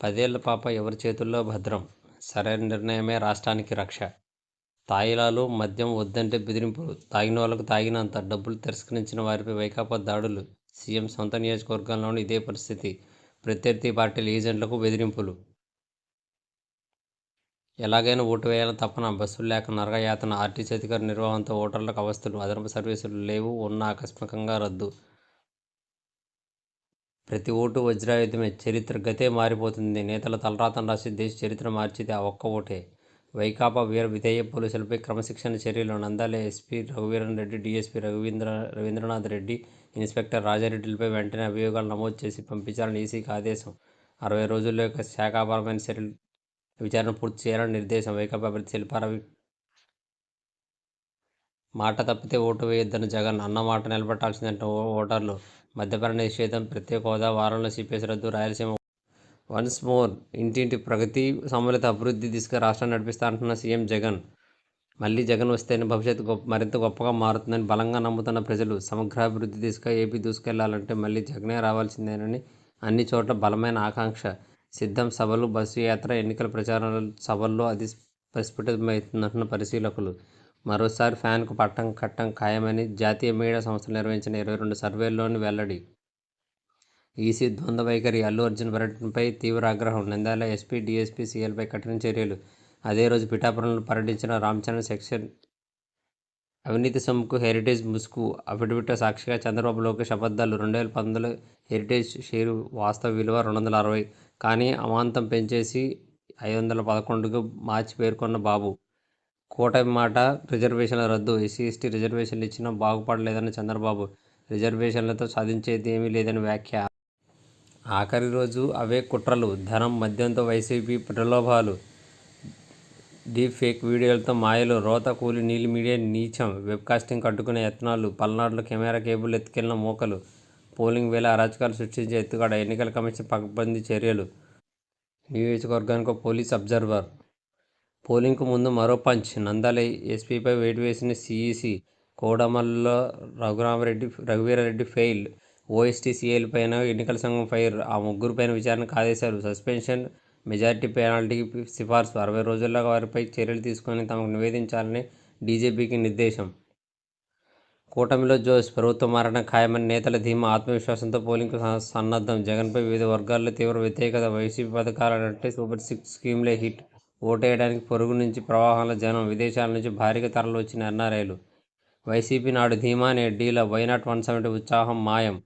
10 ఏళ్ల పాప ఎవరి చేతుల్లో భద్రం? సరైన నిర్ణయమే రాష్ట్రానికి రక్ష. తాయిలాలు, మద్యం వద్దంటే బెదిరింపులు, తాగినోళ్లకు తాగినంత డబ్బులు తిరస్కరించిన వారిపై వైకాపా దాడులు. సీఎం సొంత నియోజకవర్గంలోనూ ఇదే పరిస్థితి. ప్రత్యర్థి పార్టీల ఏజెంట్లకు బెదిరింపులు. ఎలాగైనా ఓటు వేయాలని తపన, బస్సులు లేక నరకయాతన, ఆర్టీసీ అధికారుల నిర్వాహంతో ఓటర్లకు అవస్థలు, అదనపు సర్వీసులు లేవు, ఉన్నా ఆకస్మికంగా రద్దు. ప్రతి ఓటు వజ్రాయుధమే. చరిత్ర గతే మారిపోతుంది. నేతల తలరాతను రాసి దేశ చరిత్ర మార్చేది ఆ ఒక్క ఓటే. వైకాపా వీర విధేయ పోలీసులపై క్రమశిక్షణ చర్యలు. Nandyal SP Raghuveeran Reddy, DSP Ravindranath Reddy, inspector రాజారెడ్డిలపై వెంటనే అభియోగాలు నమోదు చేసి పంపించాలని ఈసీకి ఆదేశం. 60 రోజుల్లో శాఖాపరమైన విచారణ పూర్తి చేయాలని నిర్దేశం. వైకాపా అభ్యర్థి శిల్పారావి మాట తప్పితే ఓటు వేయొద్దన్న జగన్, అన్న మాట నిలబెట్టాల్సిందంటే ఓటర్లు. మద్యపాన నిషేధం, ప్రత్యేక హోదా, వారంలో సిపిఎస్ రద్దు, రాయలసీమ వన్స్ మోర్. ఇంటింటి ప్రగతి, సమ్మిళిత అభివృద్ధి దిశగా రాష్ట్రాన్ని నడిపిస్తానంటున్న సీఎం జగన్. మళ్లీ జగన్ వస్తేనే భవిష్యత్తు మరింత గొప్పగా మారుతుందని బలంగా నమ్ముతున్న ప్రజలు. సమగ్రాభివృద్ధి దిశగా ఏపీ దూసుకెళ్లాలంటే మళ్లీ జగనే రావాల్సిందేనని అన్ని చోట్ల బలమైన ఆకాంక్ష. సిద్ధం సభలు, బస్సు యాత్ర, ఎన్నికల ప్రచార సభల్లో అది ప్రస్ఫుటమవుతుందంటున్న పరిశీలకులు. మరోసారి ఫ్యాన్కు పట్టం కట్టం ఖాయమని జాతీయ మీడియా సంస్థలు నిర్వహించిన 22 సర్వేల్లోని వెల్లడి. ఈసీ ద్వంద్వ వైఖరి, అల్లు అర్జున్ పర్యటనపై తీవ్ర ఆగ్రహం. నంద్యాల ఎస్పీ, డీఎస్పీ, సీఎల్పై కఠిన చర్యలు. అదే రోజు పిఠాపురంలో పర్యటించిన రామచంద్ర సెక్షన్ అవినీతి సొమ్ముకు హెరిటేజ్ ముసుగు. అఫిడవిట్ సాక్షిగా చంద్రబాబు, లోకేష్ అబద్ధాలు. 2019 హెరిటేజ్ షేరు వాస్తవ విలువ 260, కానీ అమాంతం పెంచేసి 511కు మార్చి పేర్కొన్న బాబు. కూటమి మాట, రిజర్వేషన్ల రద్దు. ఎస్సీ, ఎస్టీ రిజర్వేషన్లు ఇచ్చినా బాగుపడలేదన్న చంద్రబాబు. రిజర్వేషన్లతో సాధించేది ఏమీ లేదని వ్యాఖ్య. ఆఖరి రోజు అవే కుట్రలు. ధనం, మద్యంతో వైసీపీ ప్రలోభాలు. డీప్ ఫేక్ వీడియోలతో మాయలు. రోత కూలి నీలి మీడియా నీచం. వెబ్కాస్టింగ్ అడ్డుకునే యత్నాలు. పల్నాడులో కెమెరా కేబుల్ ఎత్తుకెళ్లిన మూకలు. పోలింగ్ వేళ అరాచకాలు సృష్టించే ఎత్తుగడ. ఎన్నికల కమిషన్ పకడ్బందీ చర్యలు. నియోజకవర్గానికి పోలీస్ అబ్జర్వర్. పోలింగ్కు ముందు మరో పంచ్. నంద్యాల ఎస్పీపై వేటు వేసిన సీఈసీ. కోడమల్లో రఘువీరారెడ్డి ఫెయిల్. ఓఎస్టీ, సీఐలపైన ఎన్నికల సంఘం ఫైర్. ఆ ముగ్గురిపైన విచారణకు ఆదేశాలు. సస్పెన్షన్, మెజారిటీ పెనాల్టీకి సిఫార్సు. 60 రోజుల్లో వారిపై చర్యలు తీసుకుని తమకు నివేదించాలని డీజీపీకి నిర్దేశం. కూటమిలో జోష్, ప్రభుత్వం మారడం ఖాయమని నేతల ధీమా. ఆత్మవిశ్వాసంతో పోలింగ్కు సన్నద్ధం. జగన్పై వివిధ వర్గాల్లో తీవ్ర వ్యతిరేకత. వైసీపీ పథకాలంటే సూపర్ 6 స్కీమ్లే హిట్. ఓటేయడానికి పొరుగు నుంచి ప్రవాహంలో జనం. విదేశాల నుంచి భారీగా తరలి వచ్చిన ఎన్ఆర్ఐలు. వైసీపీ నాడు ధీమా, నేడు డీలా. వైనాట్ 170 ఉత్సాహం మాయం.